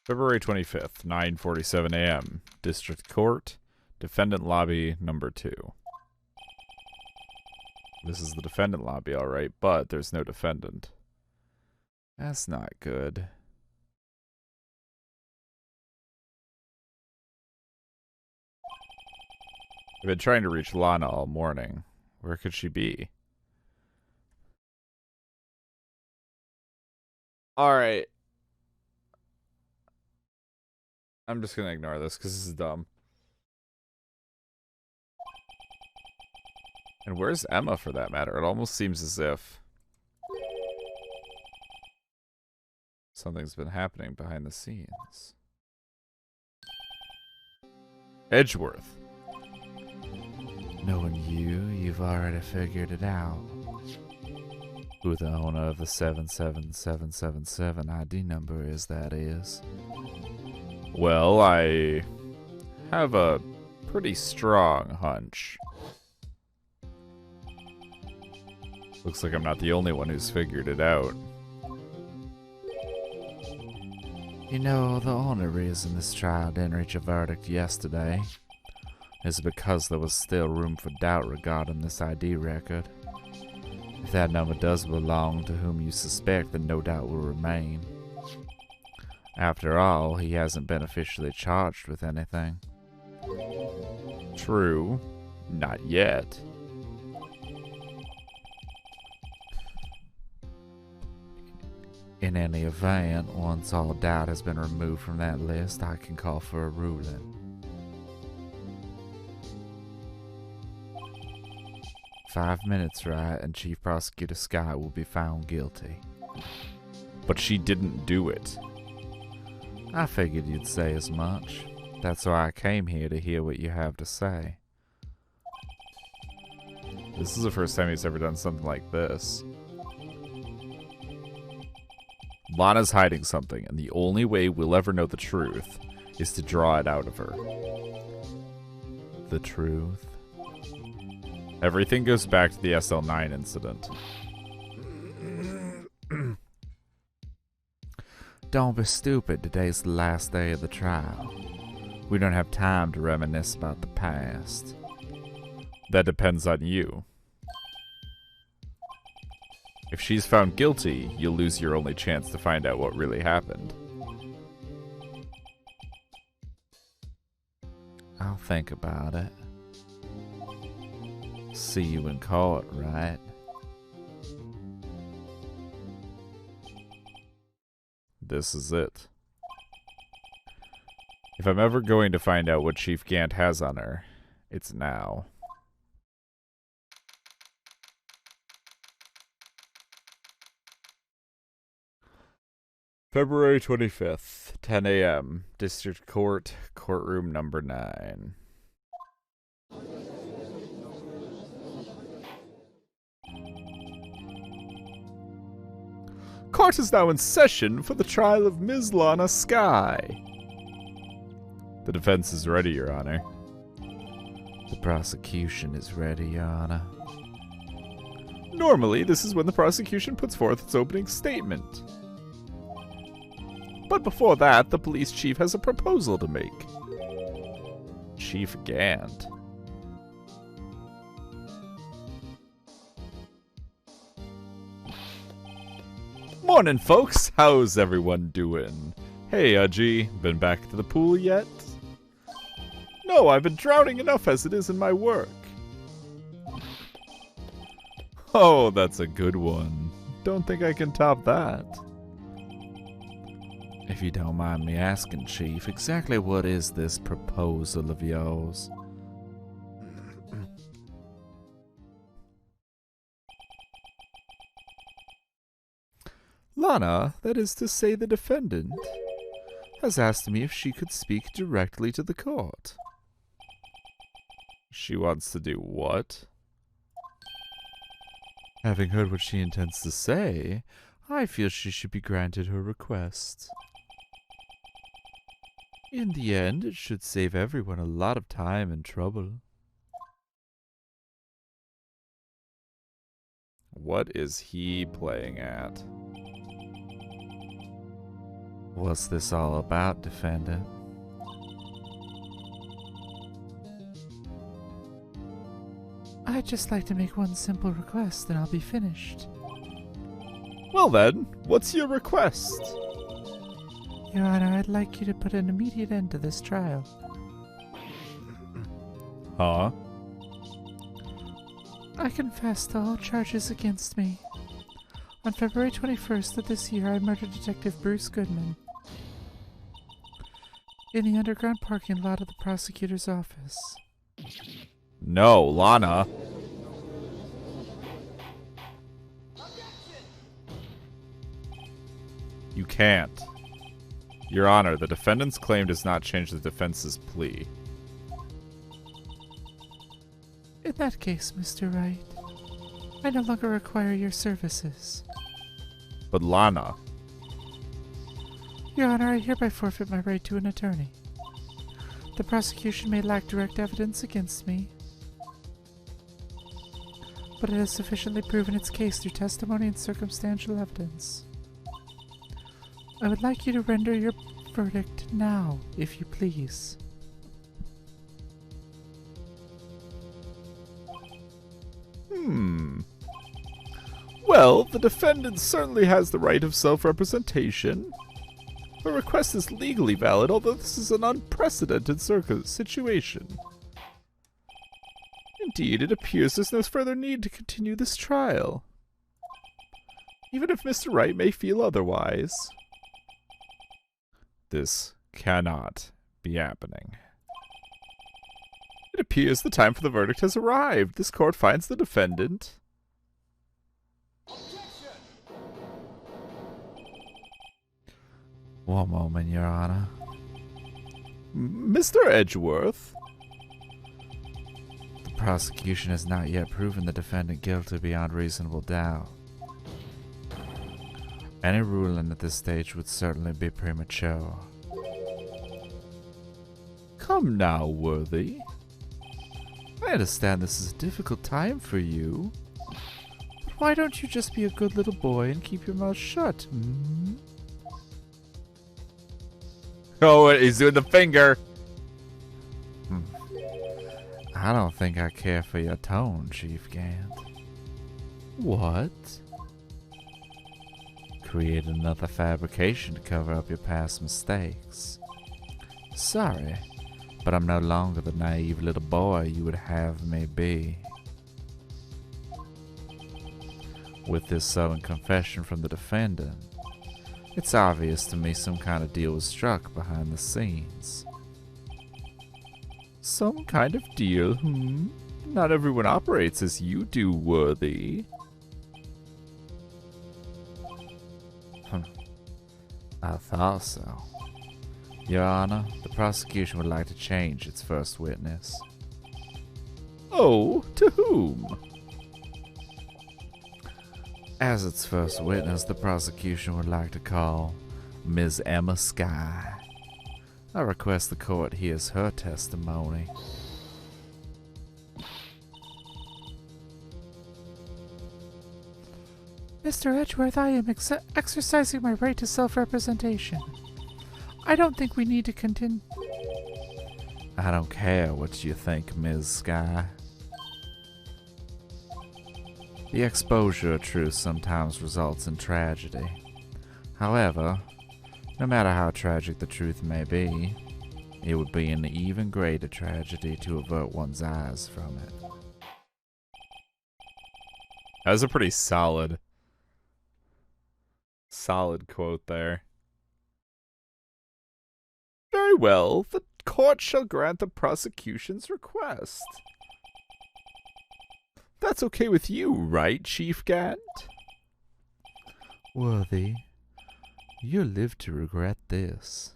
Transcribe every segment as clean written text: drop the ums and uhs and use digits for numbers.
February 25th, 9:47 a.m. District Court, Defendant Lobby number 2. This is the defendant lobby, alright, but there's no defendant. That's not good. I've been trying to reach Lana all morning. Where could she be? Alright. I'm just gonna ignore this because this is dumb. And where's Emma for that matter? It almost seems as if something's been happening behind the scenes. Edgeworth. Knowing you, you've already figured it out. Who the owner of the 77777 ID number is, that is. Well, I have a pretty strong hunch. Looks like I'm not the only one who's figured it out. You know, the only reason this trial didn't reach a verdict yesterday is because there was still room for doubt regarding this ID record. If that number does belong to whom you suspect, then no doubt will remain. After all, he hasn't been officially charged with anything. True. Not yet. In any event, once all doubt has been removed from that list, I can call for a ruling. "5 minutes, Wright, and Chief Prosecutor Scott will be found guilty." But she didn't do it. I figured you'd say as much. That's why I came here, to hear what you have to say. This is the first time he's ever done something like this. Lana's hiding something, and the only way we'll ever know the truth is to draw it out of her. The truth? Everything goes back to the SL9 incident. Don't be stupid, today's the last day of the trial. We don't have time to reminisce about the past. That depends on you. If she's found guilty, you'll lose your only chance to find out what really happened. I'll think about it. See you in court, right? This is it. If I'm ever going to find out what Chief Gant has on her, it's now. February 25th, 10 a.m. District Court, courtroom number 9. Court is now in session for the trial of Ms. Lana Skye. The defense is ready, Your Honor. The prosecution is ready, Your Honor. Normally, this is when the prosecution puts forth its opening statement. But before that, the police chief has a proposal to make. Chief Gant. Morning, folks. How's everyone doing? Hey, Udgy. Been back to the pool yet? No, I've been drowning enough as it is in my work. Oh, that's a good one. Don't think I can top that. If you don't mind me asking, Chief, exactly what is this proposal of yours? Lana, that is to say the defendant, has asked me if she could speak directly to the court. She wants to do what? Having heard what she intends to say, I feel she should be granted her request. In the end, it should save everyone a lot of time and trouble. What is he playing at? What's this all about, defendant? I'd just like to make one simple request, and I'll be finished. Well then, what's your request? Your Honor, I'd like you to put an immediate end to this trial. Huh? I confess to all charges against me. On February 21st of this year, I murdered Detective Bruce Goodman in the underground parking lot of the prosecutor's office. No, Lana. You can't. Your Honor, the defendant's claim does not change the defense's plea. In that case, Mr. Wright, I no longer require your services. But Lana. Your Honor, I hereby forfeit my right to an attorney. The prosecution may lack direct evidence against me, but it has sufficiently proven its case through testimony and circumstantial evidence. I would like you to render your verdict now, if you please. Well, the defendant certainly has the right of self-representation. The request is legally valid, although this is an unprecedented situation. Indeed, it appears there's no further need to continue this trial, even if Mr. Wright may feel otherwise. This cannot be happening. It appears the time for the verdict has arrived. This court finds the defendant. One moment, Your Honor. Mr. Edgeworth? The prosecution has not yet proven the defendant guilty beyond reasonable doubt. Any ruling at this stage would certainly be premature. Come now, Worthy. I understand this is a difficult time for you. But why don't you just be a good little boy and keep your mouth shut, hmm? Oh, he's doing the finger. I don't think I care for your tone, Chief Gant. What? Create another fabrication to cover up your past mistakes. Sorry, but I'm no longer the naive little boy you would have me be. With this sudden confession from the defendant, it's obvious to me some kind of deal was struck behind the scenes. Some kind of deal, Not everyone operates as you do, Worthy. I thought so. Your Honor, the prosecution would like to change its first witness. Oh, to whom? As its first witness, the prosecution would like to call Ms. Emma Skye. I request the court hears her testimony. Mr. Edgeworth, I am exercising my right to self-representation. I don't think we need to continue. I don't care what you think, Ms. Skye. The exposure of truth sometimes results in tragedy. However, no matter how tragic the truth may be, it would be an even greater tragedy to avert one's eyes from it. That was a pretty solid quote there. Very well, the court shall grant the prosecution's request. That's okay with you, right, Chief Gant? Worthy, you'll live to regret this.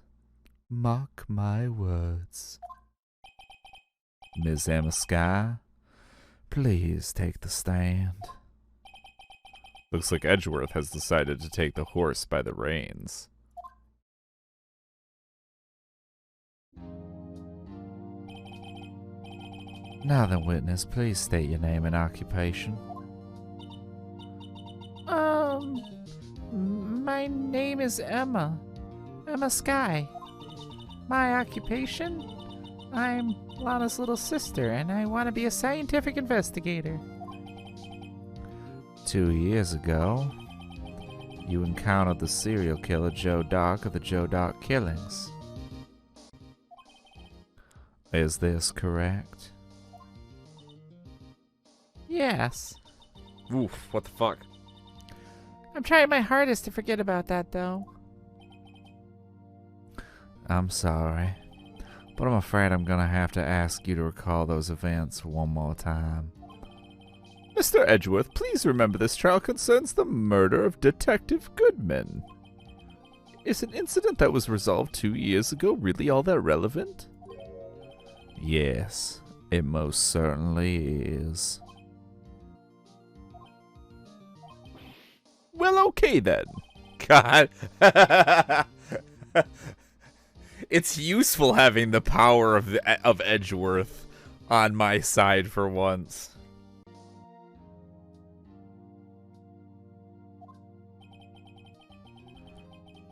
Mark my words. Ms. Emma Skye, please take the stand. Looks like Edgeworth has decided to take the horse by the reins. Now then, witness, please state your name and occupation. My name is Emma. I'm a Sky. My occupation? I'm Lana's little sister, and I want to be a scientific investigator. 2 years ago, you encountered the serial killer Joe Dark of the Joe Dark killings. Is this correct? Yes. Oof, what the fuck? I'm trying my hardest to forget about that, though. I'm sorry, but I'm afraid I'm gonna have to ask you to recall those events one more time. Mr. Edgeworth, please remember this trial concerns the murder of Detective Goodman. Is an incident that was resolved 2 years ago really all that relevant? Yes, it most certainly is. Well, okay then. God. It's useful having the power of Edgeworth on my side for once.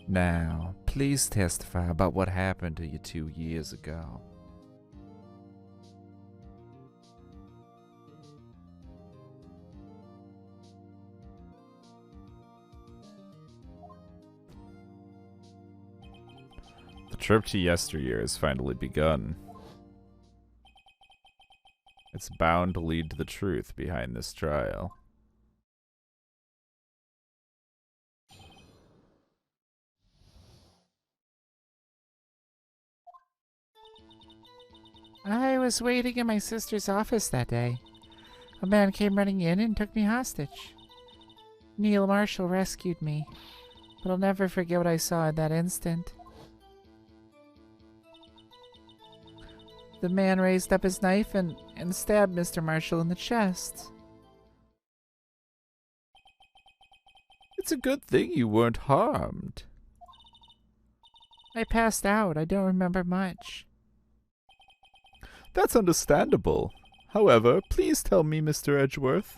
Now, please testify about what happened to you 2 years ago. The trip to yesteryear has finally begun. It's bound to lead to the truth behind this trial. I was waiting in my sister's office that day. A man came running in and took me hostage. Neil Marshall rescued me, but I'll never forget what I saw in that instant. The man raised up his knife and stabbed Mr. Marshall in the chest. It's a good thing you weren't harmed. I passed out. I don't remember much. That's understandable. However, please tell me, Mr. Edgeworth,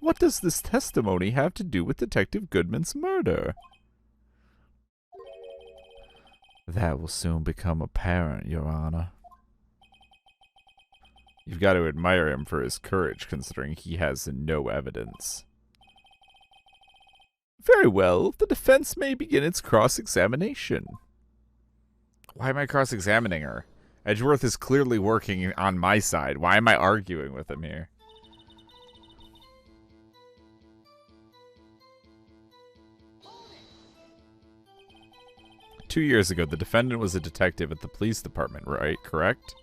what does this testimony have to do with Detective Goodman's murder? That will soon become apparent, Your Honor. You've got to admire him for his courage, considering he has no evidence. Very well, the defense may begin its cross-examination. Why am I cross-examining her? Edgeworth is clearly working on my side. Why am I arguing with him here? "2 years ago, the defendant was a detective at the police department, right? Correct?"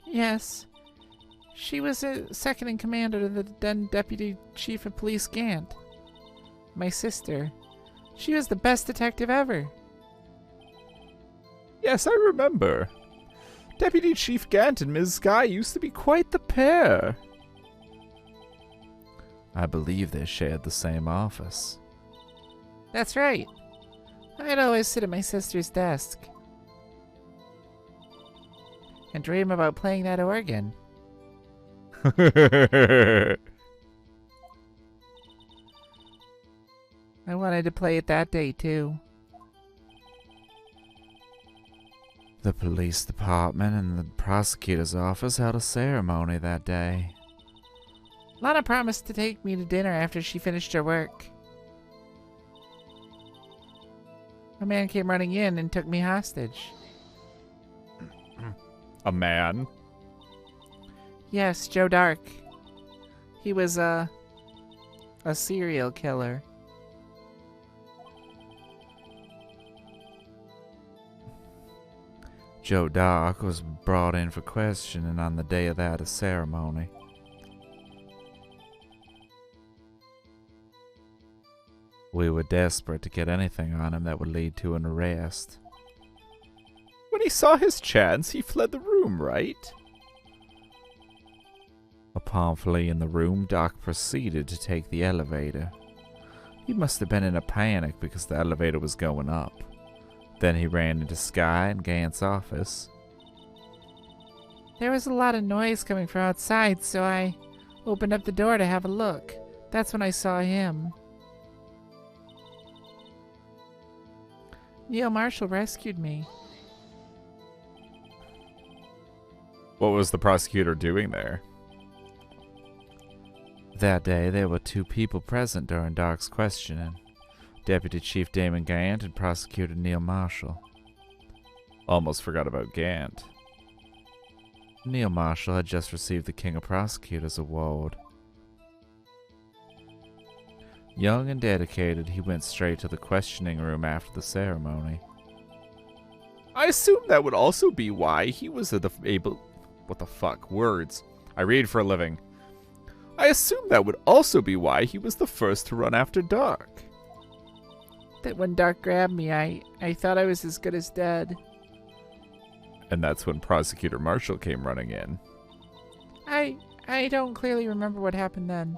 Yes. She was a second in command to the then Deputy Chief of Police Gant. My sister. She was the best detective ever. Yes, I remember. Deputy Chief Gant and Ms. Guy used to be quite the pair. I believe they shared the same office. That's right. I'd always sit at my sister's desk and dream about playing that organ. I wanted to play it that day, too. The police department and the prosecutor's office held a ceremony that day. Lana promised to take me to dinner after she finished her work. A man came running in and took me hostage. A man? Yes, Joe Dark. He was a serial killer. Joe Dark was brought in for questioning on the day of that ceremony. We were desperate to get anything on him that would lead to an arrest. When he saw his chance, he fled the room, right? Upon fleeing the room, Doc proceeded to take the elevator. He must have been in a panic because the elevator was going up. Then he ran into Sky and Gant's office. There was a lot of noise coming from outside, so I opened up the door to have a look. That's when I saw him. Neil Marshall rescued me. What was the prosecutor doing there? That day, there were two people present during Doc's questioning. Deputy Chief Damon Gant and Prosecutor Neil Marshall. Almost forgot about Gant. Neil Marshall had just received the King of Prosecutors Award. Young and dedicated, he went straight to the questioning room after the ceremony. I assume that would also be why he was able... What the fuck? Words. I read for a living. I assume that would also be why he was the first to run after Doc. That when Doc grabbed me, I thought I was as good as dead. And that's when Prosecutor Marshall came running in. I don't clearly remember what happened then.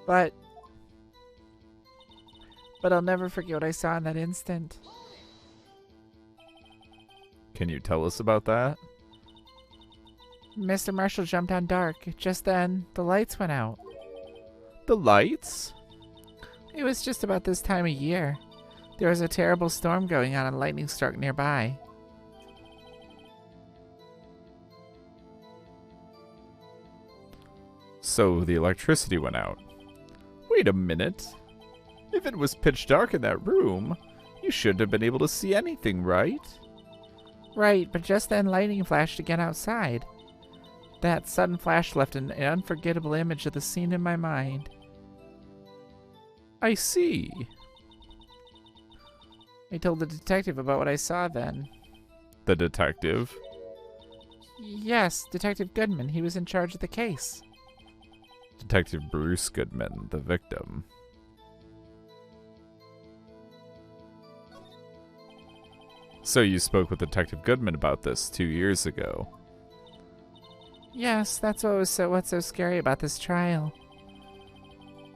But I'll never forget what I saw in that instant. Can you tell us about that? Mr. Marshall jumped on Doc. Just then, the lights went out. The lights? It was just about this time of year. There was a terrible storm going on and lightning struck nearby. So the electricity went out. Wait a minute. If it was pitch dark in that room, you shouldn't have been able to see anything, right? Right, but just then lightning flashed again outside. That sudden flash left an unforgettable image of the scene in my mind. I see. I told the detective about what I saw then. The detective? Yes, Detective Goodman. He was in charge of the case. Detective Bruce Goodman, the victim. So you spoke with Detective Goodman about this 2 years ago. Yes, that's what's so scary about this trial.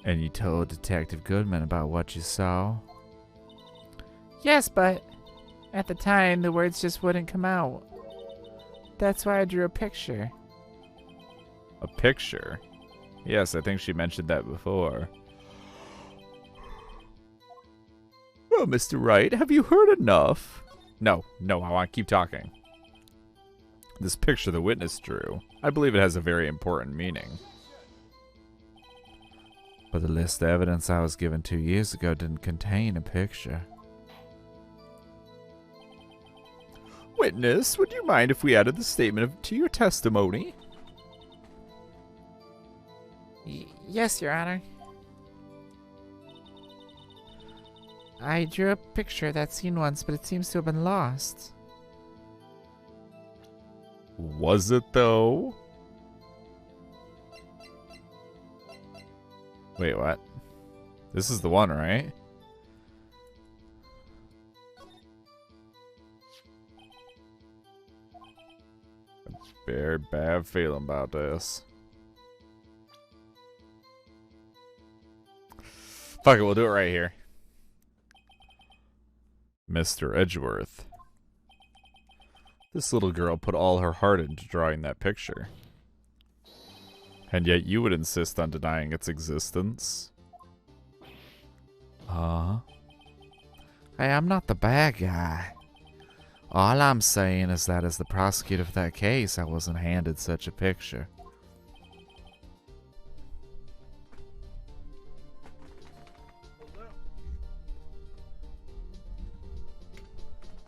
And you told Detective Goodman about what you saw? Yes, but at the time, the words just wouldn't come out. That's why I drew a picture. A picture? Yes, I think she mentioned that before. Well, Mr. Wright, have you heard enough? No, I want to keep talking. This picture the witness drew, I believe it has a very important meaning. But the list of evidence I was given 2 years ago didn't contain a picture. Witness, would you mind if we added the statement to your testimony? Yes, Your Honor. I drew a picture of that scene once, but it seems to have been lost. Was it, though? Wait, what? This is the one, right? A very bad feeling about this. Fuck it, we'll do it right here. Mr. Edgeworth. This little girl put all her heart into drawing that picture. And yet you would insist on denying its existence? I am not the bad guy. All I'm saying is that as the prosecutor for that case, I wasn't handed such a picture.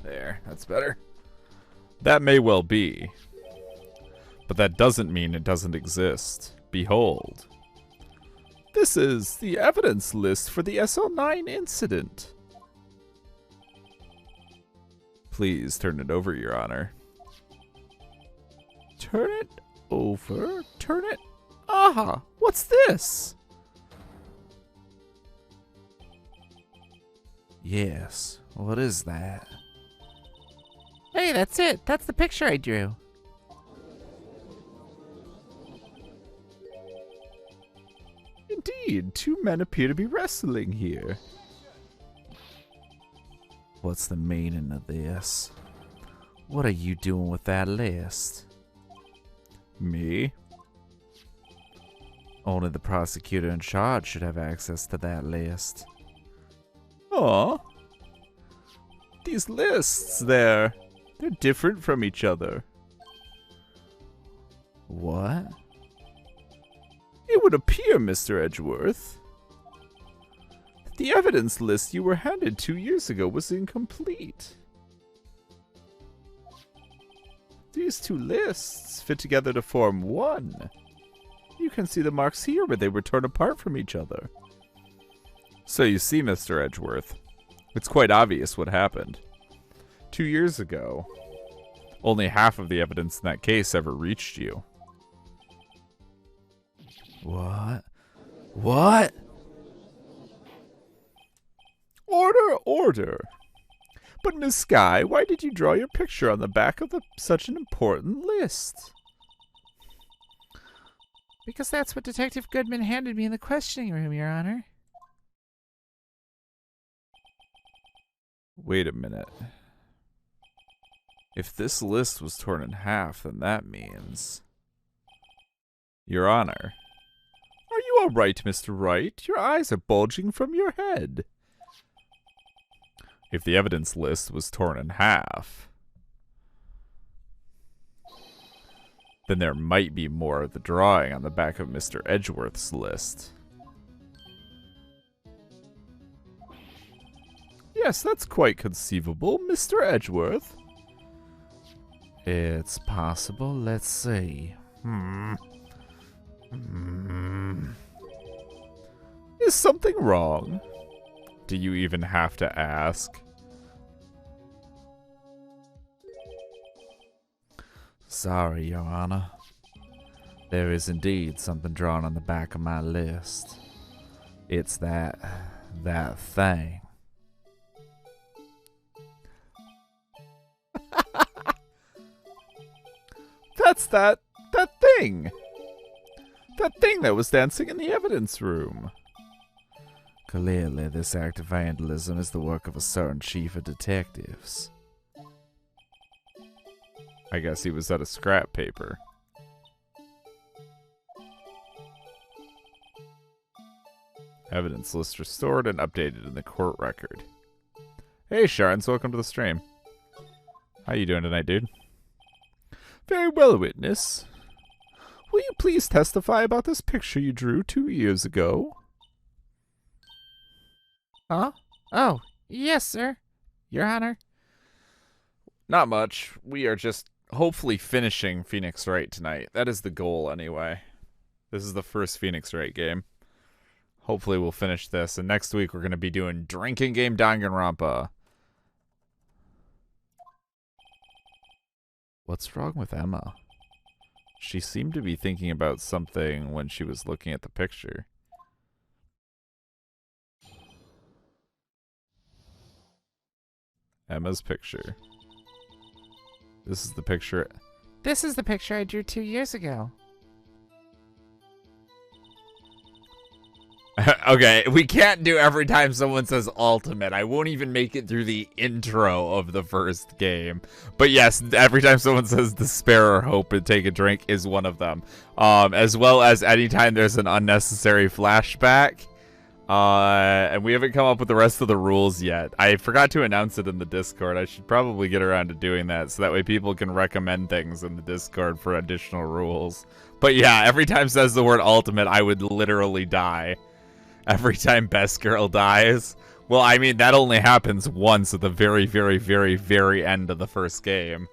There, that's better. That may well be. But that doesn't mean it doesn't exist. Behold. This is the evidence list for the SL9 incident. Please turn it over, Your Honor. Turn it over? Turn it... Aha! What's this? Yes, what is that? Hey, that's it. That's the picture I drew. Indeed, two men appear to be wrestling here. What's the meaning of this? What are you doing with that list? Me? Only the prosecutor in charge should have access to that list. Aw. These lists there, they're different from each other. What? It would appear, Mr. Edgeworth, that the evidence list you were handed 2 years ago was incomplete. These two lists fit together to form one. You can see the marks here where they were torn apart from each other. So you see, Mr. Edgeworth, it's quite obvious what happened. 2 years ago, only half of the evidence in that case ever reached you. What? What? Order, order. But Miss Skye, why did you draw your picture on the back of such an important list? Because that's what Detective Goodman handed me in the questioning room, Your Honor. Wait a minute. If this list was torn in half, then that means... Your Honor. Are you all right, Mr. Wright? Your eyes are bulging from your head. If the evidence list was torn in half, then there might be more of the drawing on the back of Mr. Edgeworth's list. Yes, that's quite conceivable, Mr. Edgeworth. It's possible. Let's see. Is something wrong? Do you even have to ask? Sorry, Your Honor. There is indeed something drawn on the back of my list. It's that thing. That's that thing. That thing that was dancing in the evidence room. Clearly, this act of vandalism is the work of a certain chief of detectives. I guess he was out of scrap paper. Evidence list restored and updated in the court record. Hey, Sharns, welcome to the stream. How you doing tonight, dude? Very well, witness. Will you please testify about this picture you drew 2 years ago? Huh? Oh, yes, sir. Your Honor. Not much. We are just hopefully finishing Phoenix Wright tonight. That is the goal, anyway. This is the first Phoenix Wright game. Hopefully we'll finish this, and next week we're going to be doing Drinking Game Danganronpa. What's wrong with Emma? She seemed to be thinking about something when she was looking at the picture. Emma's picture. This is the picture. This is the picture I drew 2 years ago. Okay, we can't do every time someone says ultimate. I won't even make it through the intro of the first game. But yes, every time someone says despair or hope and take a drink is one of them. As well as anytime there's an unnecessary flashback. And we haven't come up with the rest of the rules yet. I forgot to announce it in the Discord. I should probably get around to doing that so that way people can recommend things in the Discord for additional rules. But yeah, every time it says the word ultimate, I would literally die. Every time Best Girl dies. Well, I mean, that only happens once at the very, very, very, very end of the first game.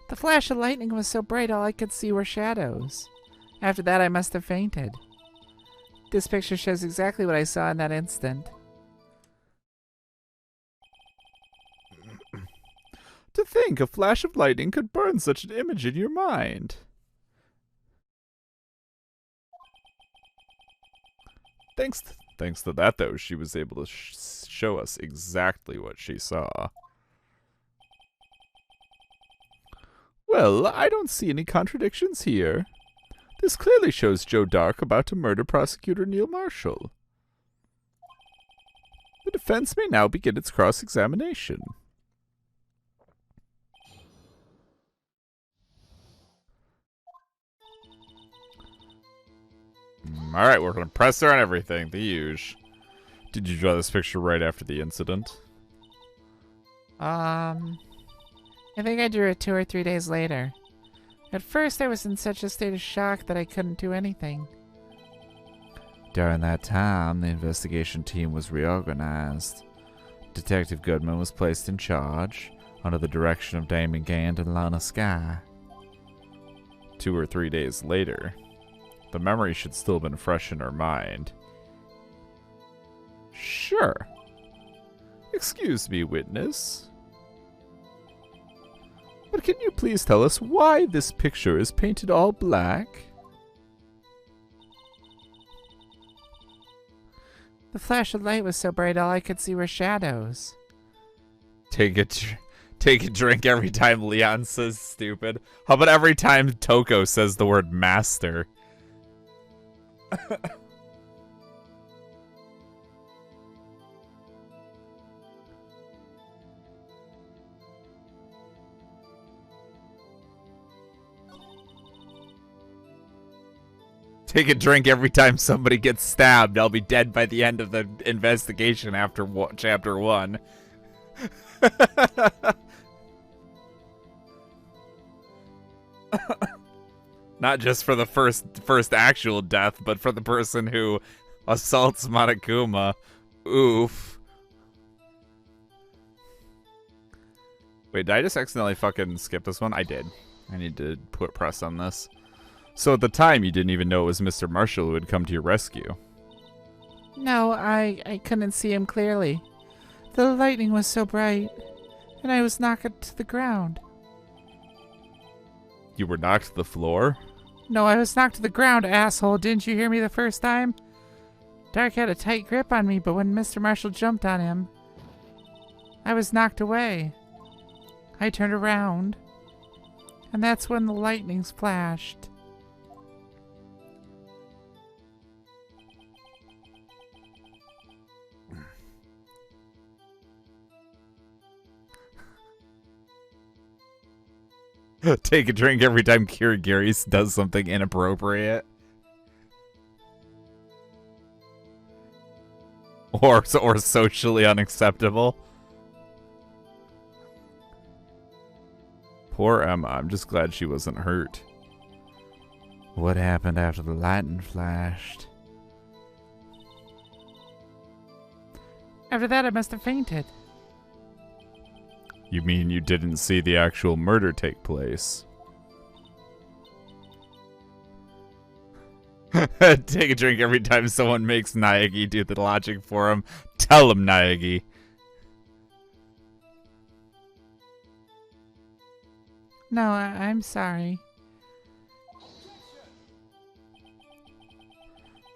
The flash of lightning was so bright all I could see were shadows. After that, I must have fainted. This picture shows exactly what I saw in that instant. To think a flash of lightning could burn such an image in your mind. Thanks to that, though, she was able to show us exactly what she saw. Well, I don't see any contradictions here. This clearly shows Joe Dark about to murder prosecutor Neil Marshall. The defense may now begin its cross-examination. Alright, we're gonna press her on everything. The huge. Did you draw this picture right after the incident? I think I drew it 2 or 3 days later. At first, I was in such a state of shock that I couldn't do anything. During that time, the investigation team was reorganized. Detective Goodman was placed in charge, under the direction of Damon Gand and Lana Skye. 2 or 3 days later. The memory should still have been fresh in her mind. Sure. Excuse me, witness. But can you please tell us why this picture is painted all black? The flash of light was so bright all I could see were shadows. Take a drink every time Leon says stupid. How about every time Toko says the word master? Take a drink every time somebody gets stabbed. I'll be dead by the end of the investigation after chapter 1. Not just for the first actual death, but for the person who assaults Monokuma. Oof. Wait, did I just accidentally fucking skip this one? I did. I need to put press on this. So at the time, you didn't even know it was Mr. Marshall who had come to your rescue. No, I couldn't see him clearly. The lightning was so bright, and I was knocked to the ground. You were knocked to the floor? No, I was knocked to the ground, asshole. Didn't you hear me the first time? Dark had a tight grip on me, but when Mr. Marshall jumped on him, I was knocked away. I turned around, and that's when the lightnings flashed. Take a drink every time Kirigiri does something inappropriate. Or socially unacceptable. Poor Emma. I'm just glad she wasn't hurt. What happened after the lightning flashed? After that, I must have fainted. You mean you didn't see the actual murder take place? Take a drink every time someone makes Naegi do the logic for him. Tell him, Naegi. No, I'm sorry.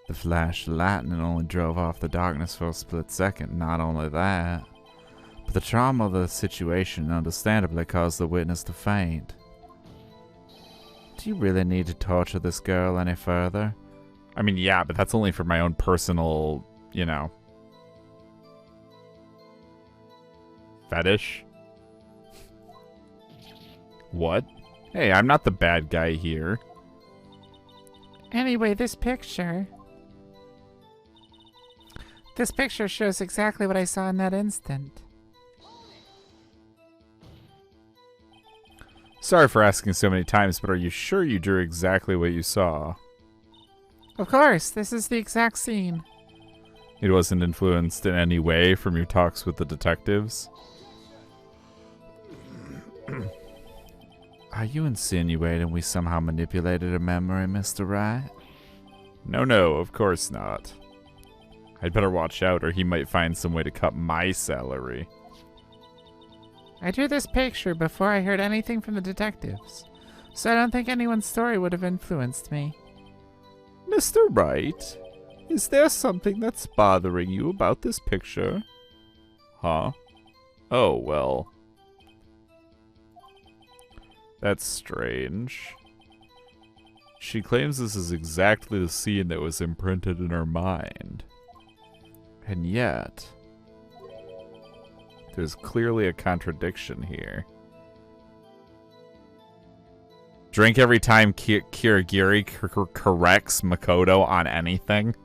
The flash of lightning only drove off the darkness for a split second. Not only that, but the trauma of the situation understandably caused the witness to faint. Do you really need to torture this girl any further? I mean, yeah, but that's only for my own personal, you know, fetish. What? Hey, I'm not the bad guy here. Anyway, this picture shows exactly what I saw in that instant. Sorry for asking so many times, but are you sure you drew exactly what you saw? Of course, this is the exact scene. It wasn't influenced in any way from your talks with the detectives? Are you insinuating we somehow manipulated her memory, Mr. Wright? No, of course not. I'd better watch out or he might find some way to cut my salary. I drew this picture before I heard anything from the detectives, so I don't think anyone's story would have influenced me. Mr. Wright, is there something that's bothering you about this picture? Huh? Oh, well. That's strange. She claims this is exactly the scene that was imprinted in her mind. And yet, there's clearly a contradiction here. Drink every time Kirigiri corrects Makoto on anything.